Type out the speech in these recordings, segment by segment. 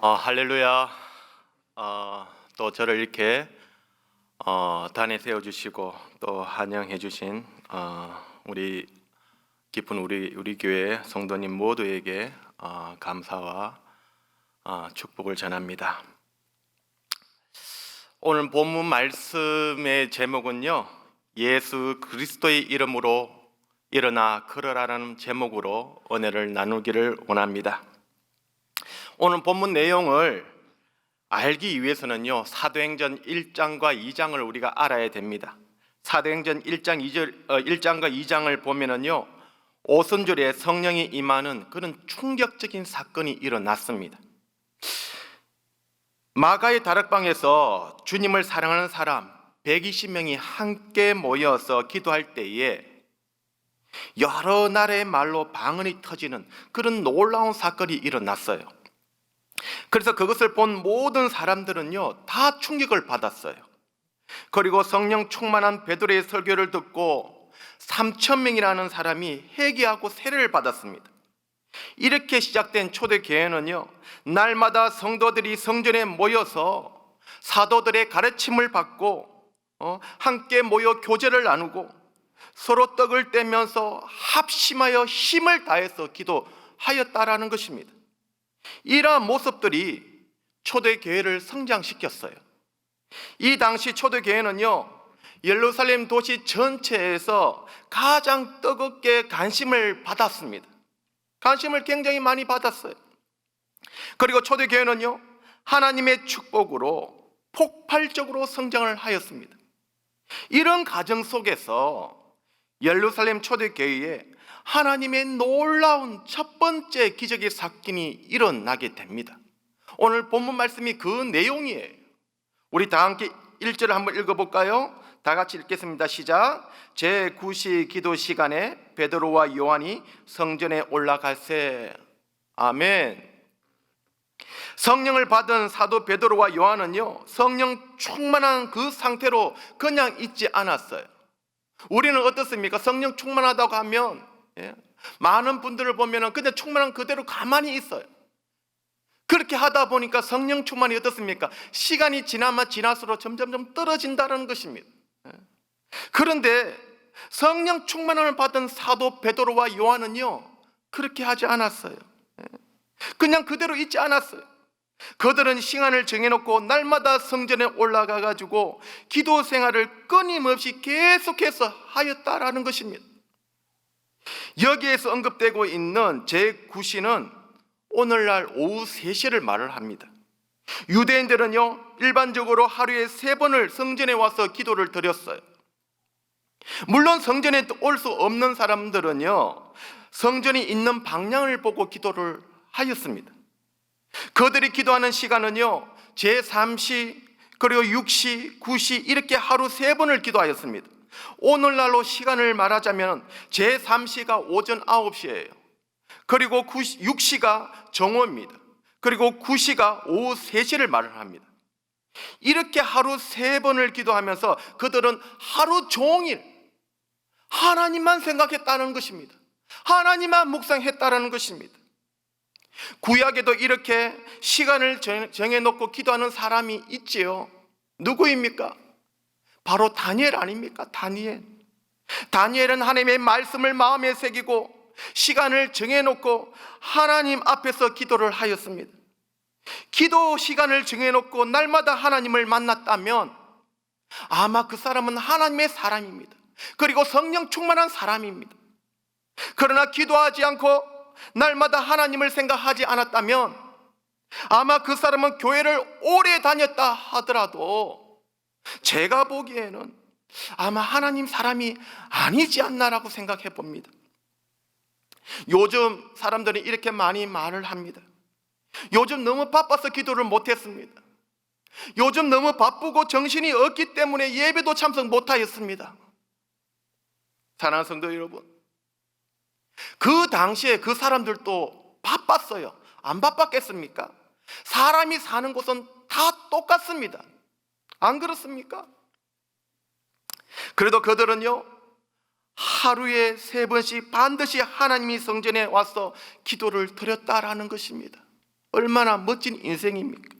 할렐루야. 또 저를 이렇게 단에 세워주시고 또 환영해주신 우리 깊은 우리 교회 성도님 모두에게 감사와 축복을 전합니다. 오늘 본문 말씀의 제목은요, 예수 그리스도의 이름으로 일어나 걸어라라는 제목으로 은혜를 나누기를 원합니다. 오늘 본문 내용을 알기 위해서는요, 사도행전 1장과 2장을 우리가 알아야 됩니다. 사도행전 1장과 2장을 보면은요, 오순절에 성령이 임하는 그런 충격적인 사건이 일어났습니다. 마가의 다락방에서 주님을 사랑하는 사람 120명이 함께 모여서 기도할 때에 여러 나라의 말로 방언이 터지는 그런 놀라운 사건이 일어났어요. 그래서 그것을 본 모든 사람들은요, 다 충격을 받았어요. 그리고 성령 충만한 베드로의 설교를 듣고 3,000명이라는 사람이 회개하고 세례를 받았습니다. 이렇게 시작된 초대교회는요, 날마다 성도들이 성전에 모여서 사도들의 가르침을 받고 함께 모여 교제를 나누고 서로 떡을 떼면서 합심하여 힘을 다해서 기도하였다라는 것입니다. 이러한 모습들이 초대교회를 성장시켰어요. 이 당시 초대교회는요, 예루살렘 도시 전체에서 가장 뜨겁게 관심을 받았습니다. 관심을 굉장히 많이 받았어요. 그리고 초대교회는요, 하나님의 축복으로 폭발적으로 성장을 하였습니다. 이런 과정 속에서 예루살렘 초대교회에 하나님의 놀라운 첫 번째 기적의 사건이 일어나게 됩니다. 오늘 본문 말씀이 그 내용이에요. 우리 다 함께 1절을 한번 읽어볼까요? 다 같이 읽겠습니다. 시작. 제9시 기도 시간에 베드로와 요한이 성전에 올라갈새. 아멘. 성령을 받은 사도 베드로와 요한은요, 성령 충만한 그 상태로 그냥 있지 않았어요. 우리는 어떻습니까? 성령 충만하다고 하면 많은 분들을 보면 그냥 충만한 그대로 가만히 있어요. 그렇게 하다 보니까 성령 충만이 어떻습니까? 시간이 지나면 지날수록 점점 떨어진다는 것입니다. 그런데 성령 충만함을 받은 사도 베드로와 요한은요, 그렇게 하지 않았어요. 그냥 그대로 있지 않았어요. 그들은 시간을 정해놓고 날마다 성전에 올라가 가지고 기도 생활을 끊임없이 계속해서 하였다라는 것입니다. 여기에서 언급되고 있는 제9시는 오늘날 오후 3시를 말을 합니다. 유대인들은요, 일반적으로 하루에 3번을 성전에 와서 기도를 드렸어요. 물론 성전에 올 수 없는 사람들은요, 성전이 있는 방향을 보고 기도를 하였습니다. 그들이 기도하는 시간은요, 제3시, 그리고 6시, 9시 이렇게 하루 3번을 기도하였습니다. 오늘날로 시간을 말하자면 제3시가 오전 9시예요. 그리고 6시가 정오입니다. 그리고 9시가 오후 3시를 말을 합니다. 이렇게 하루 3번을 기도하면서 그들은 하루 종일 하나님만 생각했다는 것입니다. 하나님만 묵상했다는 것입니다. 구약에도 이렇게 시간을 정해놓고 기도하는 사람이 있지요. 누구입니까? 바로 다니엘 아닙니까? 다니엘은 하나님의 말씀을 마음에 새기고 시간을 정해놓고 하나님 앞에서 기도를 하였습니다. 기도 시간을 정해놓고 날마다 하나님을 만났다면 아마 그 사람은 하나님의 사람입니다. 그리고 성령 충만한 사람입니다. 그러나 기도하지 않고 날마다 하나님을 생각하지 않았다면 아마 그 사람은 교회를 오래 다녔다 하더라도 제가 보기에는 아마 하나님 사람이 아니지 않나라고 생각해 봅니다. 요즘 사람들이 이렇게 많이 말을 합니다. 요즘 너무 바빠서 기도를 못했습니다. 요즘 너무 바쁘고 정신이 없기 때문에 예배도 참석 못하였습니다. 사랑하는 성도 여러분, 그 당시에 그 사람들도 바빴어요. 안 바빴겠습니까? 사람이 사는 곳은 다 똑같습니다. 안 그렇습니까? 그래도 그들은요, 하루에 3번씩 반드시 하나님이 성전에 와서 기도를 드렸다라는 것입니다. 얼마나 멋진 인생입니까?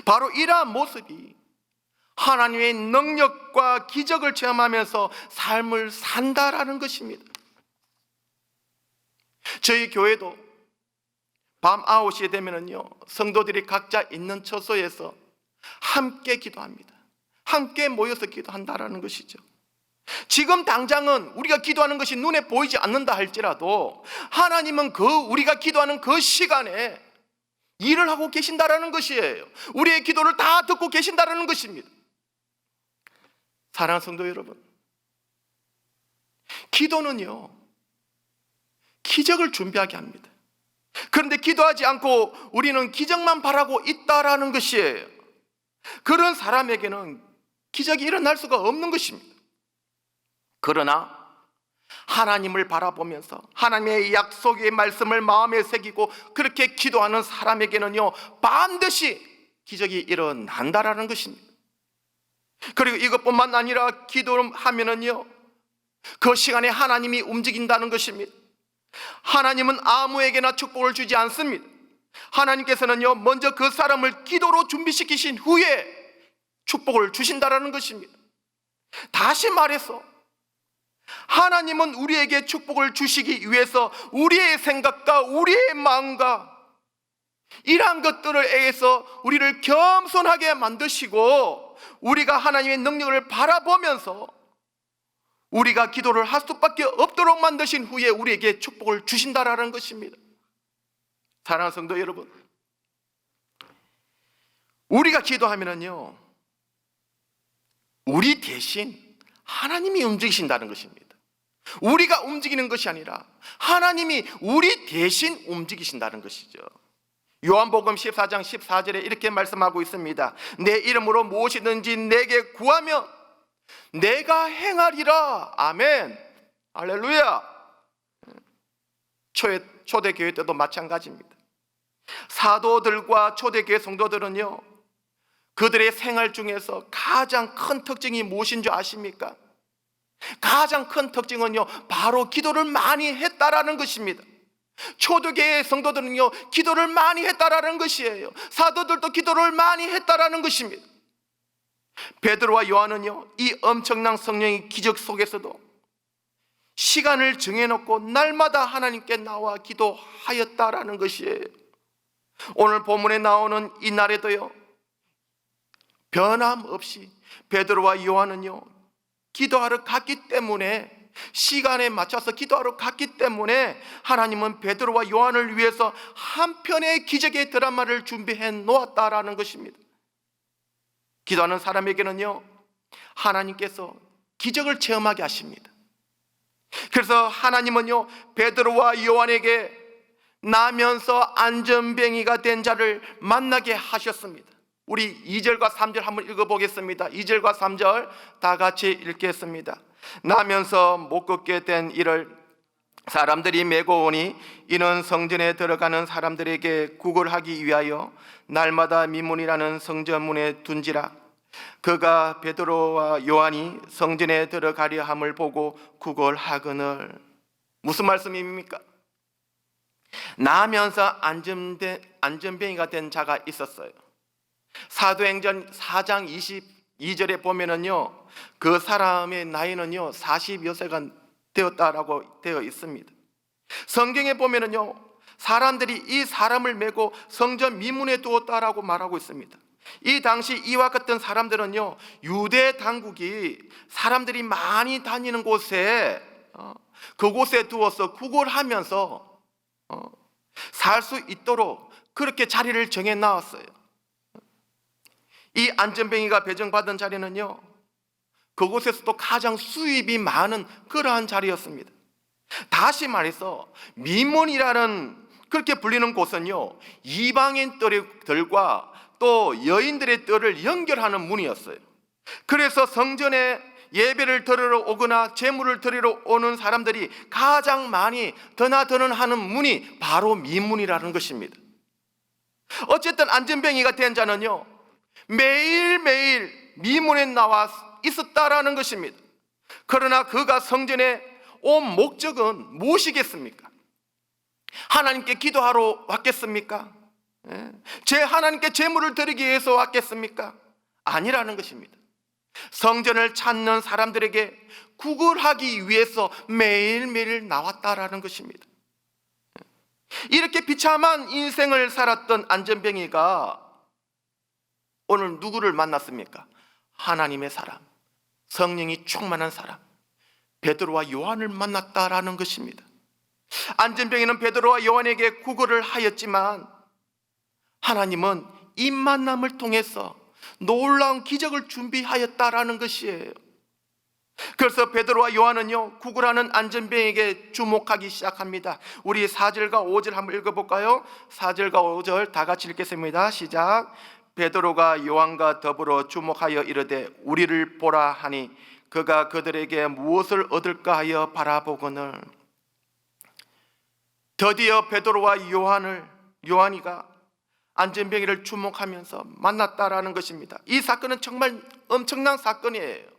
바로 이러한 모습이 하나님의 능력과 기적을 체험하면서 삶을 산다라는 것입니다. 저희 교회도 밤 9시에 되면은요, 성도들이 각자 있는 처소에서 함께 기도합니다. 함께 모여서 기도한다라는 것이죠. 지금 당장은 우리가 기도하는 것이 눈에 보이지 않는다 할지라도 하나님은 우리가 기도하는 그 시간에 일을 하고 계신다라는 것이에요. 우리의 기도를 다 듣고 계신다라는 것입니다. 사랑하는 성도 여러분, 기도는요, 기적을 준비하게 합니다. 그런데 기도하지 않고 우리는 기적만 바라고 있다라는 것이에요. 그런 사람에게는 기적이 일어날 수가 없는 것입니다. 그러나 하나님을 바라보면서 하나님의 약속의 말씀을 마음에 새기고 그렇게 기도하는 사람에게는요, 반드시 기적이 일어난다라는 것입니다. 그리고 이것뿐만 아니라 기도하면은요, 그 시간에 하나님이 움직인다는 것입니다. 하나님은 아무에게나 축복을 주지 않습니다. 하나님께서는요, 먼저 그 사람을 기도로 준비시키신 후에 축복을 주신다라는 것입니다. 다시 말해서 하나님은 우리에게 축복을 주시기 위해서 우리의 생각과 우리의 마음과 이러한 것들을 애해서 우리를 겸손하게 만드시고 우리가 하나님의 능력을 바라보면서 우리가 기도를 할 수밖에 없도록 만드신 후에 우리에게 축복을 주신다라는 것입니다. 사랑하는 성도 여러분, 우리가 기도하면은요, 우리 대신 하나님이 움직이신다는 것입니다. 우리가 움직이는 것이 아니라 하나님이 우리 대신 움직이신다는 것이죠. 요한복음 14장 14절에 이렇게 말씀하고 있습니다. 내 이름으로 무엇이든지 내게 구하면 내가 행하리라. 아멘. 할렐루야. 초대교회 때도 마찬가지입니다. 사도들과 초대교회 성도들은요, 그들의 생활 중에서 가장 큰 특징이 무엇인 줄 아십니까? 가장 큰 특징은요, 바로 기도를 많이 했다라는 것입니다. 초대교회 성도들은요, 기도를 많이 했다라는 것이에요. 사도들도 기도를 많이 했다라는 것입니다. 베드로와 요한은요, 이 엄청난 성령의 기적 속에서도 시간을 정해놓고 날마다 하나님께 나와 기도하였다라는 것이에요. 오늘 본문에 나오는 이 날에도요, 변함없이 베드로와 요한은요, 기도하러 갔기 때문에, 시간에 맞춰서 기도하러 갔기 때문에 하나님은 베드로와 요한을 위해서 한 편의 기적의 드라마를 준비해 놓았다라는 것입니다. 기도하는 사람에게는요, 하나님께서 기적을 체험하게 하십니다. 그래서 하나님은요, 베드로와 요한에게 나면서 안전뱅이가 된 자를 만나게 하셨습니다. 우리 2절과 3절 한번 읽어보겠습니다. 2절과 3절 다 같이 읽겠습니다. 나면서 못 걷게 된 이를 사람들이 메고 오니 이는 성전에 들어가는 사람들에게 구걸하기 위하여 날마다 미문이라는 성전문에 둔지라. 그가 베드로와 요한이 성전에 들어가려 함을 보고 구걸하거늘. 무슨 말씀입니까? 나면서 안전뱅이가 된 자가 있었어요. 사도행전 4장 22절에 보면은요, 그 사람의 나이는요 40여 세가 되었다라고 되어 있습니다. 성경에 보면은요, 사람들이 이 사람을 메고 성전 미문에 두었다라고 말하고 있습니다. 이 당시 이와 같은 사람들은요, 유대 당국이 사람들이 많이 다니는 곳에 그곳에 두어서 구걸하면서 살 수 있도록 그렇게 자리를 정해 놨어요. 이 안전뱅이가 배정받은 자리는요, 그곳에서도 가장 수입이 많은 그러한 자리였습니다. 다시 말해서 미문이라는 그렇게 불리는 곳은요, 이방인들과 또 여인들의 뜰을 연결하는 문이었어요. 그래서 성전에 예배를 드리러 오거나 제물을 드리러 오는 사람들이 가장 많이 드나드는 하는 문이 바로 미문이라는 것입니다. 어쨌든 안전뱅이가 된 자는요, 매일매일 미문에 나와 있었다라는 것입니다. 그러나 그가 성전에 온 목적은 무엇이겠습니까? 하나님께 기도하러 왔겠습니까? 제 하나님께 제물을 드리기 위해서 왔겠습니까? 아니라는 것입니다. 성전을 찾는 사람들에게 구걸하기 위해서 매일매일 나왔다라는 것입니다. 이렇게 비참한 인생을 살았던 안전뱅이가 오늘 누구를 만났습니까? 하나님의 사람, 성령이 충만한 사람, 베드로와 요한을 만났다라는 것입니다. 안전뱅이는 베드로와 요한에게 구걸을 하였지만 하나님은 이 만남을 통해서 놀라운 기적을 준비하였다라는 것이에요. 그래서 베드로와 요한은요, 구걸하는 안전뱅이에게 주목하기 시작합니다. 우리 4절과 5절 한번 읽어볼까요? 4절과 5절 다 같이 읽겠습니다. 시작. 베드로가 요한과 더불어 주목하여 이르되 우리를 보라 하니 그가 그들에게 무엇을 얻을까 하여 바라보거늘. 드디어 베드로와 요한이가 안전뱅이를 주목하면서 만났다라는 것입니다. 이 사건은 정말 엄청난 사건이에요.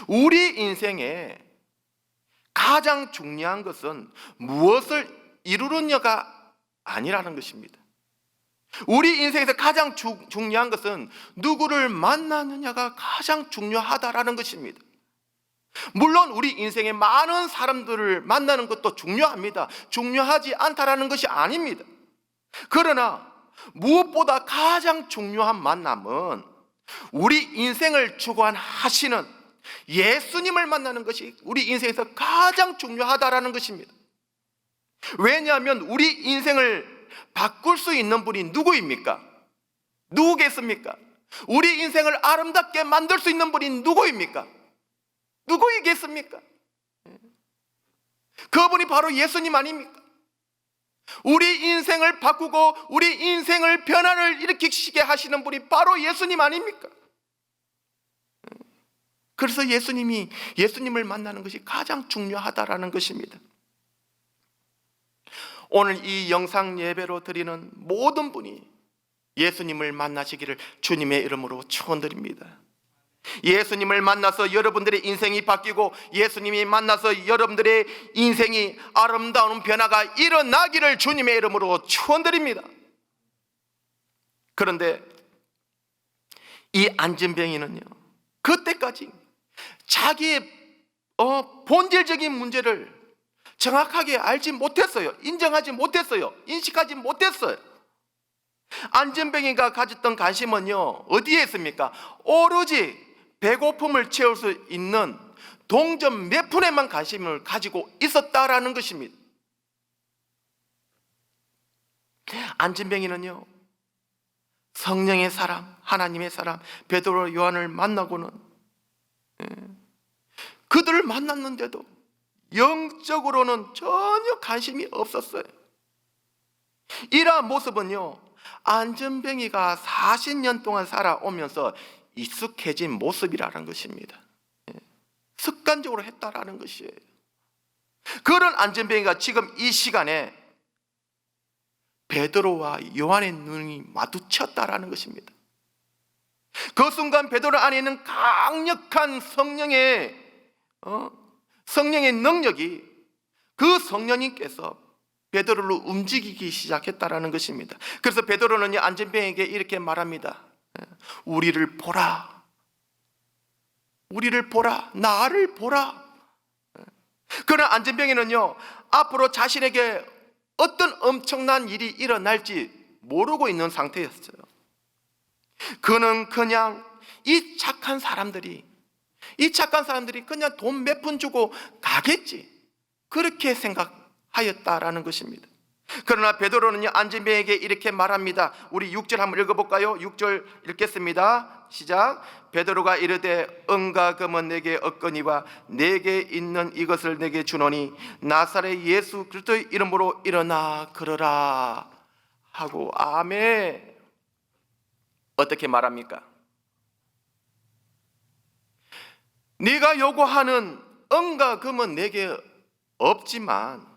우리 인생에 가장 중요한 것은 무엇을 이루느냐가 아니라는 것입니다. 우리 인생에서 가장 중요한 것은 누구를 만나느냐가 가장 중요하다라는 것입니다. 물론 우리 인생에 많은 사람들을 만나는 것도 중요합니다. 중요하지 않다라는 것이 아닙니다. 그러나 무엇보다 가장 중요한 만남은 우리 인생을 주관하시는 예수님을 만나는 것이 우리 인생에서 가장 중요하다라는 것입니다. 왜냐하면 우리 인생을 바꿀 수 있는 분이 누구입니까? 누구겠습니까? 우리 인생을 아름답게 만들 수 있는 분이 누구입니까? 누구이겠습니까? 그분이 바로 예수님 아닙니까? 우리 인생을 바꾸고 우리 인생을 변화를 일으키시게 하시는 분이 바로 예수님 아닙니까? 그래서 예수님을 만나는 것이 가장 중요하다라는 것입니다. 오늘 이 영상 예배로 드리는 모든 분이 예수님을 만나시기를 주님의 이름으로 축원드립니다. 예수님을 만나서 여러분들의 인생이 바뀌고 예수님이 만나서 여러분들의 인생이 아름다운 변화가 일어나기를 주님의 이름으로 축원드립니다. 그런데 이 안전뱅이는요, 그때까지 자기의 본질적인 문제를 정확하게 알지 못했어요. 인정하지 못했어요. 인식하지 못했어요. 안전뱅이가 가졌던 관심은요, 어디에 있습니까? 오로지 배고픔을 채울 수 있는 동전 몇 푼에만 관심을 가지고 있었다라는 것입니다. 안전뱅이는요, 성령의 사람, 하나님의 사람 베드로 요한을 만나고는 그들을 만났는데도 영적으로는 전혀 관심이 없었어요. 이러한 모습은요, 안전뱅이가 40년 동안 살아오면서 익숙해진 모습이라는 것입니다. 습관적으로 했다라는 것이에요. 그런 안전뱅이가 지금 이 시간에 베드로와 요한의 눈이 마주쳤다라는 것입니다. 그 순간 베드로 안에 있는 강력한 성령의 능력이 그 성령님께서 베드로를 움직이기 시작했다라는 것입니다. 그래서 베드로는 안전뱅이에게 이렇게 말합니다. 우리를 보라, 우리를 보라, 나를 보라. 그러나 안전뱅이는요, 앞으로 자신에게 어떤 엄청난 일이 일어날지 모르고 있는 상태였어요. 그는 그냥 이 착한 사람들이 그냥 돈 몇 푼 주고 가겠지, 그렇게 생각하였다라는 것입니다. 그러나 베드로는 안전뱅이에게 이렇게 말합니다. 우리 6절 한번 읽어볼까요? 6절 읽겠습니다. 시작. 베드로가 이르되 은과 금은 내게 없거니와 내게 있는 이것을 내게 주노니 나사렛 예수 그리스도의 이름으로 일어나 걸어라 하고. 아멘. 어떻게 말합니까? 네가 요구하는 은과 금은 내게 없지만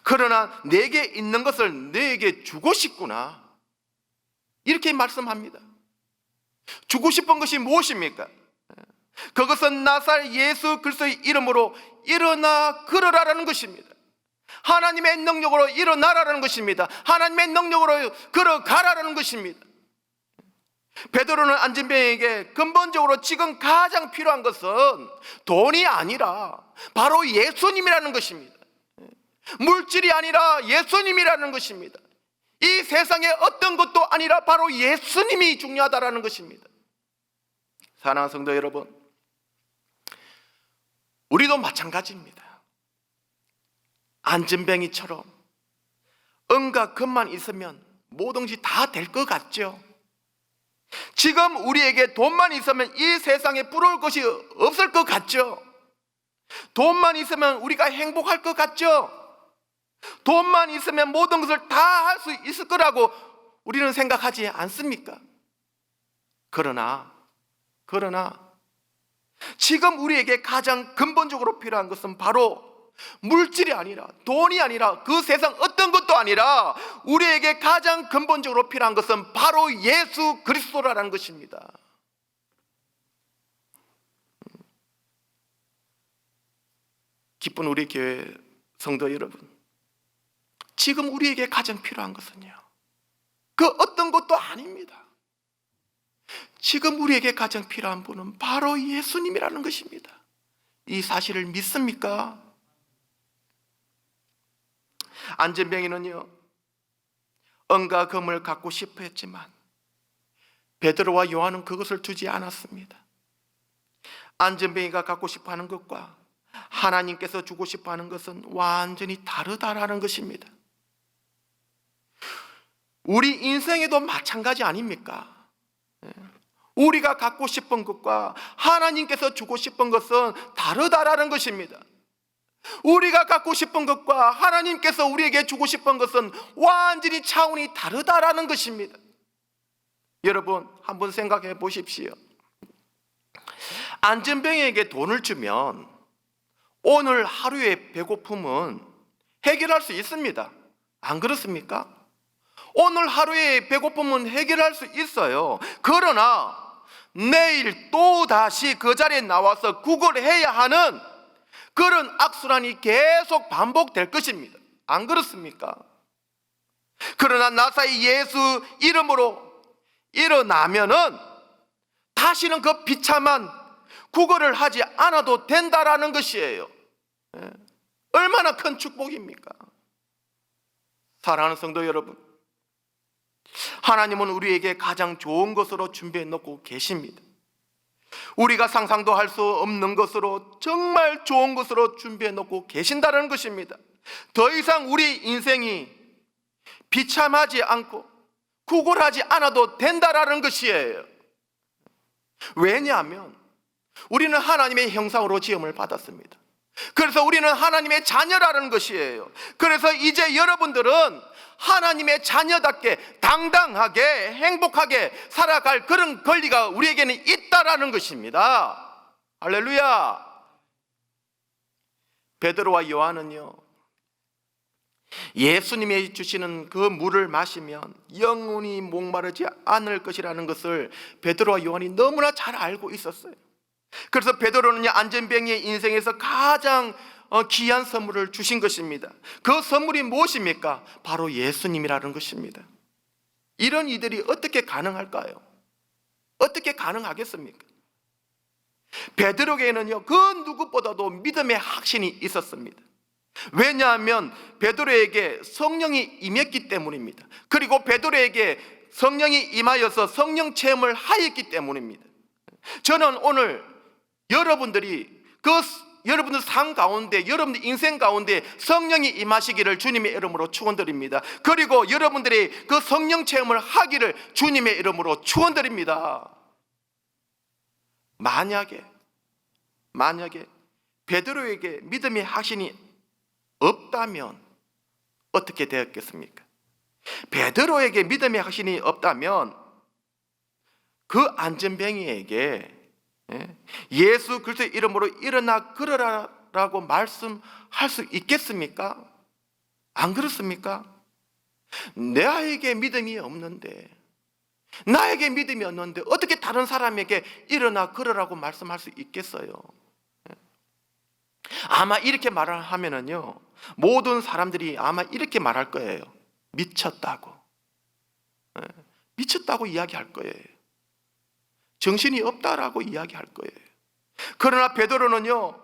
그러나 내게 있는 것을 너에게 주고 싶구나, 이렇게 말씀합니다. 주고 싶은 것이 무엇입니까? 그것은 나사렛 예수 그리스도의 이름으로 일어나 걸어라라는 것입니다. 하나님의 능력으로 일어나라는 것입니다. 하나님의 능력으로 걸어가라는 것입니다. 베드로는 안진뱅에게 근본적으로 지금 가장 필요한 것은 돈이 아니라 바로 예수님이라는 것입니다. 물질이 아니라 예수님이라는 것입니다. 이 세상에 어떤 것도 아니라 바로 예수님이 중요하다라는 것입니다. 사랑하는 성도 여러분, 우리도 마찬가지입니다. 안진뱅이처럼 은과 금만 있으면 뭐든지 다 될 것 같죠. 지금 우리에게 돈만 있으면 이 세상에 부러울 것이 없을 것 같죠. 돈만 있으면 우리가 행복할 것 같죠. 돈만 있으면 모든 것을 다 할 수 있을 거라고 우리는 생각하지 않습니까? 그러나 지금 우리에게 가장 근본적으로 필요한 것은 바로 물질이 아니라, 돈이 아니라, 그 세상 어떤 것도 아니라 우리에게 가장 근본적으로 필요한 것은 바로 예수 그리스도라는 것입니다. 기쁜 우리 교회 성도 여러분, 지금 우리에게 가장 필요한 것은요, 그 어떤 것도 아닙니다. 지금 우리에게 가장 필요한 분은 바로 예수님이라는 것입니다. 이 사실을 믿습니까? 안진뱅이는요, 은과 금을 갖고 싶어 했지만 베드로와 요한은 그것을 주지 않았습니다. 안진뱅이가 갖고 싶어 하는 것과 하나님께서 주고 싶어 하는 것은 완전히 다르다라는 것입니다. 우리 인생에도 마찬가지 아닙니까? 우리가 갖고 싶은 것과 하나님께서 주고 싶은 것은 다르다라는 것입니다. 우리가 갖고 싶은 것과 하나님께서 우리에게 주고 싶은 것은 완전히 차원이 다르다라는 것입니다. 여러분, 한번 생각해 보십시오. 안진뱅이에게 돈을 주면 오늘 하루의 배고픔은 해결할 수 있습니다. 안 그렇습니까? 오늘 하루의 배고픔은 해결할 수 있어요. 그러나 내일 또 다시 그 자리에 나와서 구걸해야 하는 그런 악순환이 계속 반복될 것입니다. 안 그렇습니까? 그러나 나사의 예수 이름으로 일어나면은 다시는 그 비참한 구걸을 하지 않아도 된다라는 것이에요. 얼마나 큰 축복입니까? 사랑하는 성도 여러분, 하나님은 우리에게 가장 좋은 것으로 준비해 놓고 계십니다. 우리가 상상도 할 수 없는 것으로, 정말 좋은 것으로 준비해 놓고 계신다는 것입니다. 더 이상 우리 인생이 비참하지 않고 구걸하지 않아도 된다라는 것이에요. 왜냐하면 우리는 하나님의 형상으로 지음을 받았습니다. 그래서 우리는 하나님의 자녀라는 것이에요. 그래서 이제 여러분들은 하나님의 자녀답게 당당하게 행복하게 살아갈 그런 권리가 우리에게는 있다라는 것입니다. 할렐루야. 베드로와 요한은요, 예수님이 주시는 그 물을 마시면 영원히 목마르지 않을 것이라는 것을 베드로와 요한이 너무나 잘 알고 있었어요. 그래서 베드로는 안진뱅이의 인생에서 가장 귀한 선물을 주신 것입니다. 그 선물이 무엇입니까? 바로 예수님이라는 것입니다. 이런 이들이 어떻게 가능할까요? 어떻게 가능하겠습니까? 베드로에게는요, 그 누구보다도 믿음의 확신이 있었습니다. 왜냐하면 베드로에게 성령이 임했기 때문입니다. 그리고 베드로에게 성령이 임하여서 성령 체험을 하였기 때문입니다. 저는 오늘 여러분들이 여러분들 삶 가운데, 여러분들 인생 가운데 성령이 임하시기를 주님의 이름으로 축원드립니다. 그리고 여러분들이 그 성령 체험을 하기를 주님의 이름으로 축원드립니다. 만약에 베드로에게 믿음의 확신이 없다면 어떻게 되었겠습니까? 베드로에게 믿음의 확신이 없다면 그 안진뱅이에게 예수 그리스도의 이름으로 일어나 걸어라라고 말씀할 수 있겠습니까? 안 그렇습니까? 나에게 믿음이 없는데 어떻게 다른 사람에게 일어나 걸어라고 말씀할 수 있겠어요? 아마 이렇게 말을 하면은요, 모든 사람들이 아마 이렇게 말할 거예요. 미쳤다고. 미쳤다고 이야기할 거예요. 정신이 없다라고 이야기할 거예요. 그러나 베드로는요,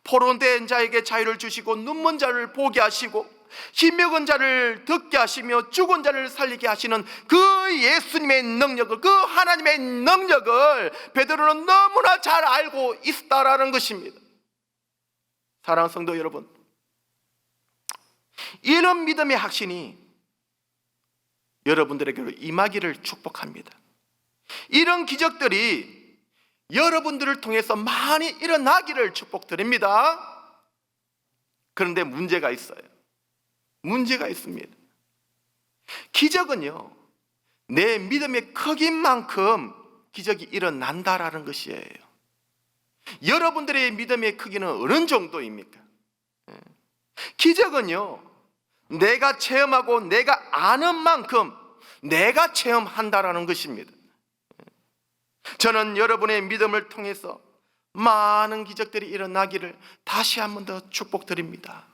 포로된 자에게 자유를 주시고 눈먼 자를 보게 하시고 힘먹은 자를 듣게 하시며 죽은 자를 살리게 하시는 그 예수님의 능력을, 그 하나님의 능력을 베드로는 너무나 잘 알고 있다라는 것입니다. 사랑하는 성도 여러분, 이런 믿음의 확신이 여러분들에게로 임하기를 축복합니다. 이런 기적들이 여러분들을 통해서 많이 일어나기를 축복드립니다. 그런데 문제가 있어요. 문제가 있습니다. 기적은요, 내 믿음의 크기만큼 기적이 일어난다라는 것이에요. 여러분들의 믿음의 크기는 어느 정도입니까? 기적은요, 내가 체험하고 내가 아는 만큼 내가 체험한다라는 것입니다. 저는 여러분의 믿음을 통해서 많은 기적들이 일어나기를 다시 한 번 더 축복드립니다.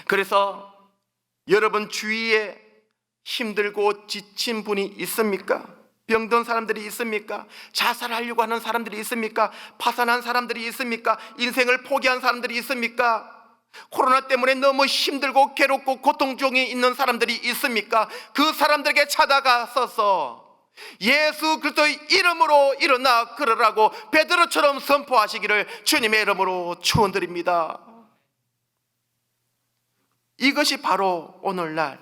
그래서 여러분 주위에 힘들고 지친 분이 있습니까? 병든 사람들이 있습니까? 자살하려고 하는 사람들이 있습니까? 파산한 사람들이 있습니까? 인생을 포기한 사람들이 있습니까? 코로나 때문에 너무 힘들고 괴롭고 고통 중에 있는 사람들이 있습니까? 그 사람들에게 찾아가서서 예수 그리스도의 이름으로 일어나 걸으라고 베드로처럼 선포하시기를 주님의 이름으로 축원드립니다. 이것이 바로 오늘날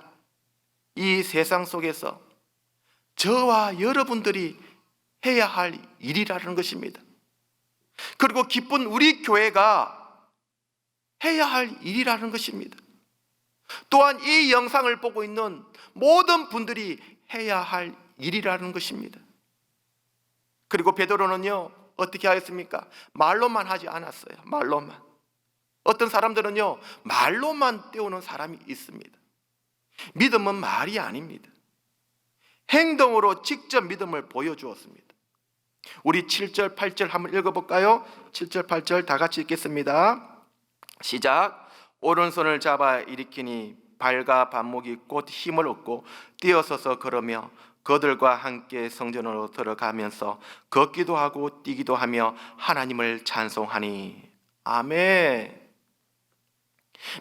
이 세상 속에서 저와 여러분들이 해야 할 일이라는 것입니다. 그리고 기쁜 우리 교회가 해야 할 일이라는 것입니다. 또한 이 영상을 보고 있는 모든 분들이 해야 할 일이라는 것입니다. 그리고 베드로는요, 어떻게 하였습니까? 말로만 하지 않았어요. 말로만. 어떤 사람들은요, 말로만 떼우는 사람이 있습니다. 믿음은 말이 아닙니다. 행동으로 직접 믿음을 보여주었습니다. 우리 7절, 8절 한번 읽어볼까요? 7절, 8절 다 같이 읽겠습니다. 시작. 오른손을 잡아 일으키니 발과 발목이 곧 힘을 얻고 뛰어서서 걸으며 그들과 함께 성전으로 들어가면서 걷기도 하고 뛰기도 하며 하나님을 찬송하니. 아멘.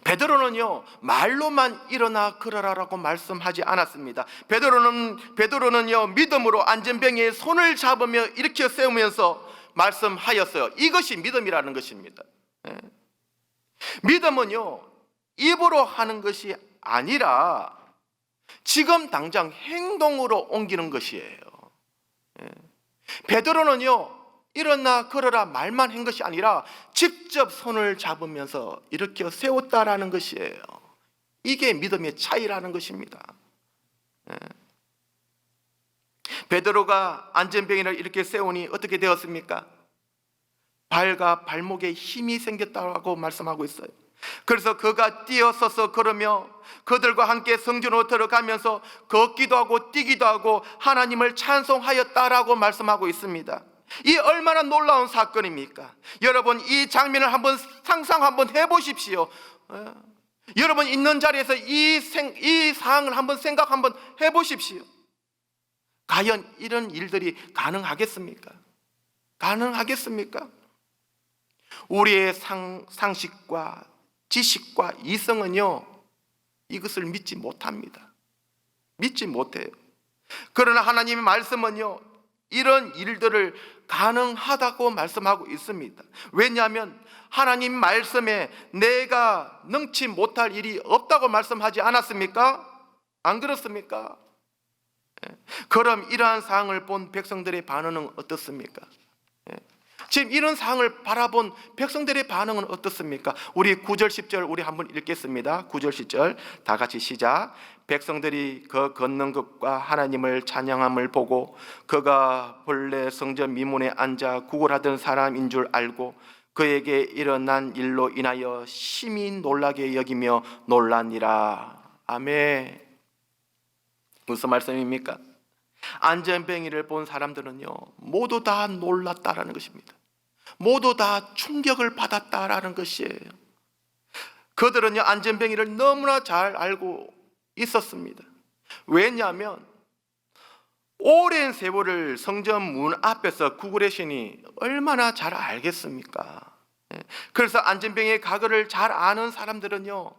베드로는요, 말로만 일어나 걸어라라고 말씀하지 않았습니다. 베드로는요, 믿음으로 안전병에 손을 잡으며 일으켜 세우면서 말씀하였어요. 이것이 믿음이라는 것입니다. 믿음은요, 입으로 하는 것이 아니라 지금 당장 행동으로 옮기는 것이에요. 베드로는요, 일어나 걸어라 말만 한 것이 아니라 직접 손을 잡으면서 일으켜 세웠다라는 것이에요. 이게 믿음의 차이라는 것입니다. 베드로가 안전병이를 이렇게 세우니 어떻게 되었습니까? 발과 발목에 힘이 생겼다고 말씀하고 있어요. 그래서 그가 뛰어서서 걸으며 그들과 함께 성전으로 들어가면서 걷기도 하고 뛰기도 하고 하나님을 찬송하였다라고 말씀하고 있습니다. 이 얼마나 놀라운 사건입니까? 여러분, 이 장면을 한번 상상 한번 해보십시오. 여러분 있는 자리에서 이 사항을 한번 생각 한번 해보십시오. 과연 이런 일들이 가능하겠습니까? 가능하겠습니까? 우리의 상식과 지식과 이성은요, 이것을 믿지 못합니다. 믿지 못해요. 그러나 하나님의 말씀은요, 이런 일들을 가능하다고 말씀하고 있습니다. 왜냐하면 하나님 말씀에 내가 능치 못할 일이 없다고 말씀하지 않았습니까? 안 그렇습니까? 그럼 이러한 사항을 본 백성들의 반응은 어떻습니까? 지금 이런 상황을 바라본 백성들의 반응은 어떻습니까? 우리 9절 10절 우리 한번 읽겠습니다. 9절 10절 다 같이 시작. 백성들이 그 걷는 것과 하나님을 찬양함을 보고 그가 본래 성전 미문에 앉아 구걸하던 사람인 줄 알고 그에게 일어난 일로 인하여 심히 놀라게 여기며 놀라니라. 아멘. 무슨 말씀입니까? 안전병이를 본 사람들은요, 모두 다 놀랐다라는 것입니다. 모두 다 충격을 받았다라는 것이에요. 그들은요, 안전뱅이를 너무나 잘 알고 있었습니다. 왜냐하면 오랜 세월을 성전 문 앞에서 구걸하시니 얼마나 잘 알겠습니까? 그래서 안전뱅이의 과거를 잘 아는 사람들은요,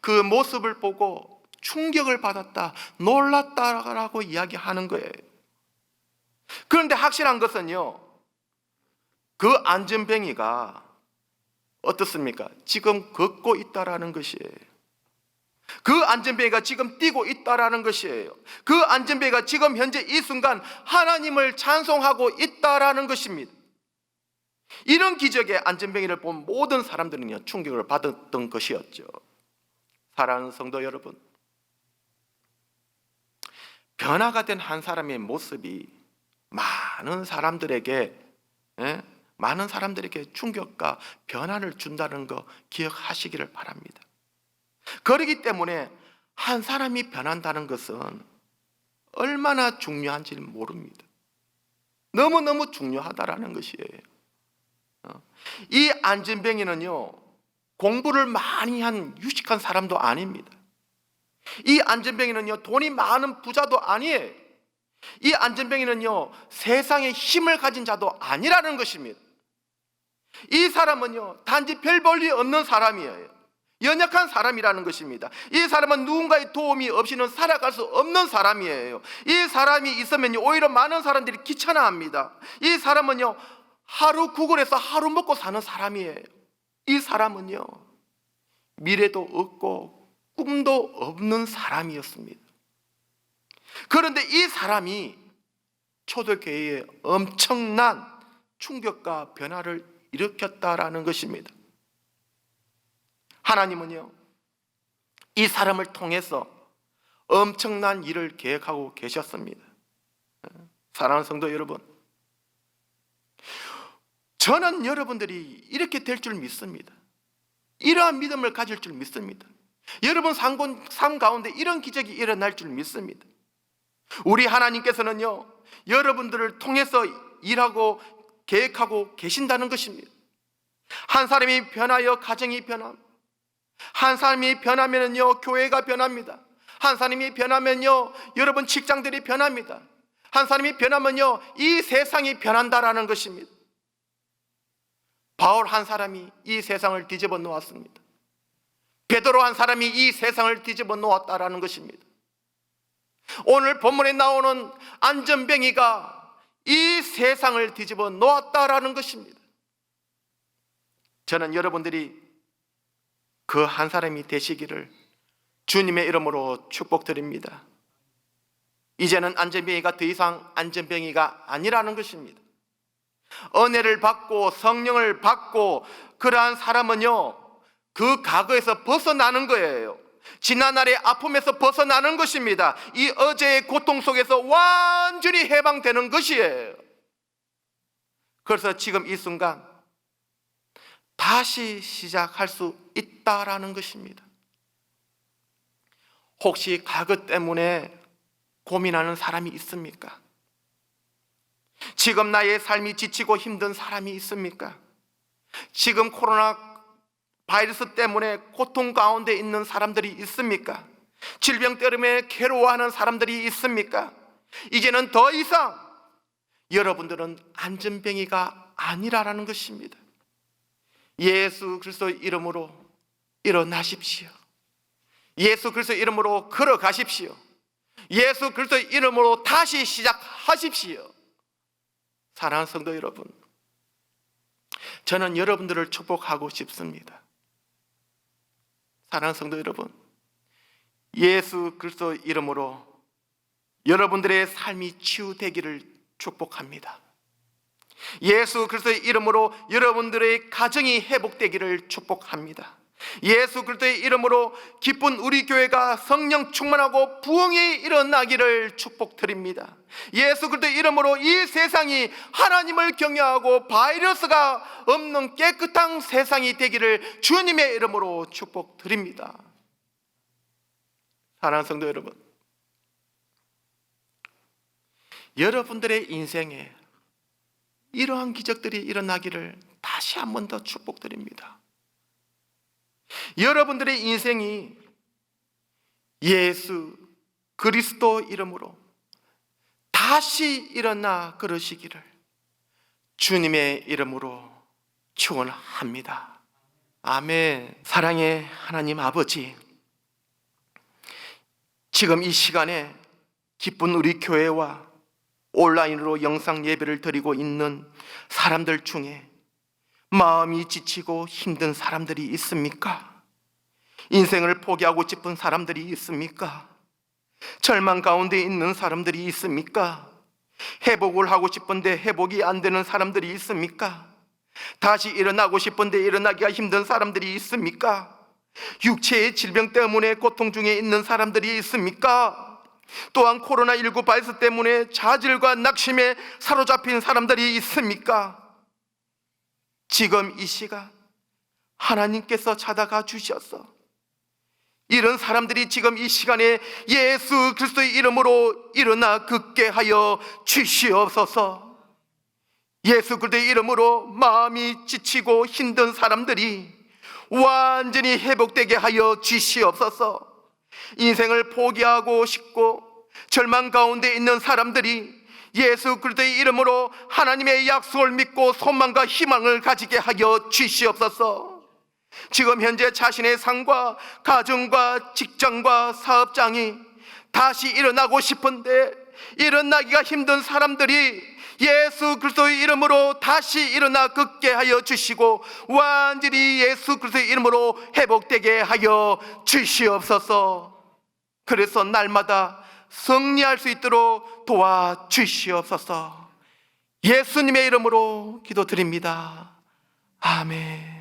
그 모습을 보고 충격을 받았다, 놀랐다라고 이야기하는 거예요. 그런데 확실한 것은요, 그 안전뱅이가 어떻습니까? 지금 걷고 있다라는 것이에요. 그 안전뱅이가 지금 뛰고 있다라는 것이에요. 그 안전뱅이가 지금 현재 이 순간 하나님을 찬송하고 있다라는 것입니다. 이런 기적의 안전뱅이를 본 모든 사람들은요, 충격을 받았던 것이었죠. 사랑하는 성도 여러분, 변화가 된 한 사람의 모습이 많은 사람들에게 충격과 변화를 준다는 거 기억하시기를 바랍니다. 그렇기 때문에 한 사람이 변한다는 것은 얼마나 중요한지는 모릅니다. 너무너무 중요하다라는 것이에요. 이 안전뱅이는요, 공부를 많이 한 유식한 사람도 아닙니다. 이 안전뱅이는요, 돈이 많은 부자도 아니에요. 이 안전뱅이는요, 세상에 힘을 가진 자도 아니라는 것입니다. 이 사람은요, 단지 별 볼일 없는 사람이에요. 연약한 사람이라는 것입니다. 이 사람은 누군가의 도움이 없이는 살아갈 수 없는 사람이에요. 이 사람이 있으면 오히려 많은 사람들이 귀찮아합니다. 이 사람은요, 하루 구걸해서 하루 먹고 사는 사람이에요. 이 사람은요, 미래도 없고 꿈도 없는 사람이었습니다. 그런데 이 사람이 초대교회에 엄청난 충격과 변화를 일으켰다라는 것입니다. 하나님은요, 이 사람을 통해서 엄청난 일을 계획하고 계셨습니다. 사랑하는 성도 여러분, 저는 여러분들이 이렇게 될 줄 믿습니다. 이러한 믿음을 가질 줄 믿습니다. 여러분 삶 가운데 이런 기적이 일어날 줄 믿습니다. 우리 하나님께서는요, 여러분들을 통해서 일하고 계획하고 계신다는 것입니다. 한 사람이 변하여 가정이 변함, 한 사람이 변하면요, 교회가 변합니다. 한 사람이 변하면요, 여러분 직장들이 변합니다. 한 사람이 변하면요, 이 세상이 변한다라는 것입니다. 바울 한 사람이 이 세상을 뒤집어 놓았습니다. 베드로 한 사람이 이 세상을 뒤집어 놓았다라는 것입니다. 오늘 본문에 나오는 안전뱅이가 이 세상을 뒤집어 놓았다라는 것입니다. 저는 여러분들이 그 한 사람이 되시기를 주님의 이름으로 축복드립니다. 이제는 안전뱅이가 더 이상 안전뱅이가 아니라는 것입니다. 은혜를 받고 성령을 받고 그러한 사람은요, 그 과거에서 벗어나는 거예요. 지난날의 아픔에서 벗어나는 것입니다. 이 어제의 고통 속에서 완전히 해방되는 것이에요. 그래서 지금 이 순간 다시 시작할 수 있다라는 것입니다. 혹시 과거 때문에 고민하는 사람이 있습니까? 지금 나의 삶이 지치고 힘든 사람이 있습니까? 지금 코로나 바이러스 때문에 고통 가운데 있는 사람들이 있습니까? 질병 때문에 괴로워하는 사람들이 있습니까? 이제는 더 이상 여러분들은 안전뱅이가 아니라는 것입니다. 예수 그리스도 이름으로 일어나십시오. 예수 그리스도 이름으로 걸어가십시오. 예수 그리스도 이름으로 다시 시작하십시오. 사랑하는 성도 여러분, 저는 여러분들을 축복하고 싶습니다. 사랑하는 성도 여러분, 예수 그리스도 이름으로 여러분들의 삶이 치유되기를 축복합니다. 예수 그리스도의 이름으로 여러분들의 가정이 회복되기를 축복합니다. 예수 그리스도의 이름으로 기쁜 우리 교회가 성령 충만하고 부흥이 일어나기를 축복드립니다. 예수 그리스도의 이름으로 이 세상이 하나님을 경외하고 바이러스가 없는 깨끗한 세상이 되기를 주님의 이름으로 축복드립니다. 사랑하는 성도 여러분, 여러분들의 인생에 이러한 기적들이 일어나기를 다시 한 번 더 축복드립니다. 여러분들의 인생이 예수 그리스도 이름으로 다시 일어나 그러시기를 주님의 이름으로 축원합니다. 아멘. 사랑의 하나님 아버지, 지금 이 시간에 기쁜 우리 교회와 온라인으로 영상 예배를 드리고 있는 사람들 중에 마음이 지치고 힘든 사람들이 있습니까? 인생을 포기하고 싶은 사람들이 있습니까? 절망 가운데 있는 사람들이 있습니까? 회복을 하고 싶은데 회복이 안 되는 사람들이 있습니까? 다시 일어나고 싶은데 일어나기가 힘든 사람들이 있습니까? 육체의 질병 때문에 고통 중에 있는 사람들이 있습니까? 또한 코로나19 바이러스 때문에 좌절과 낙심에 사로잡힌 사람들이 있습니까? 지금 이 시간 하나님께서 찾아가 주셔서 이런 사람들이 지금 이 시간에 예수 그리스도의 이름으로 일어나 걷게 하여 주시옵소서. 예수 그리스도의 이름으로 마음이 지치고 힘든 사람들이 완전히 회복되게 하여 주시옵소서. 인생을 포기하고 싶고 절망 가운데 있는 사람들이 예수 그리스도의 이름으로 하나님의 약속을 믿고 소망과 희망을 가지게 하여 주시옵소서. 지금 현재 자신의 삶과 가정과 직장과 사업장이 다시 일어나고 싶은데 일어나기가 힘든 사람들이 예수 그리스도의 이름으로 다시 일어나 걷게 하여 주시고 완전히 예수 그리스도의 이름으로 회복되게 하여 주시옵소서. 그래서 날마다 승리할 수 있도록 도와주시옵소서. 예수님의 이름으로 기도드립니다. 아멘.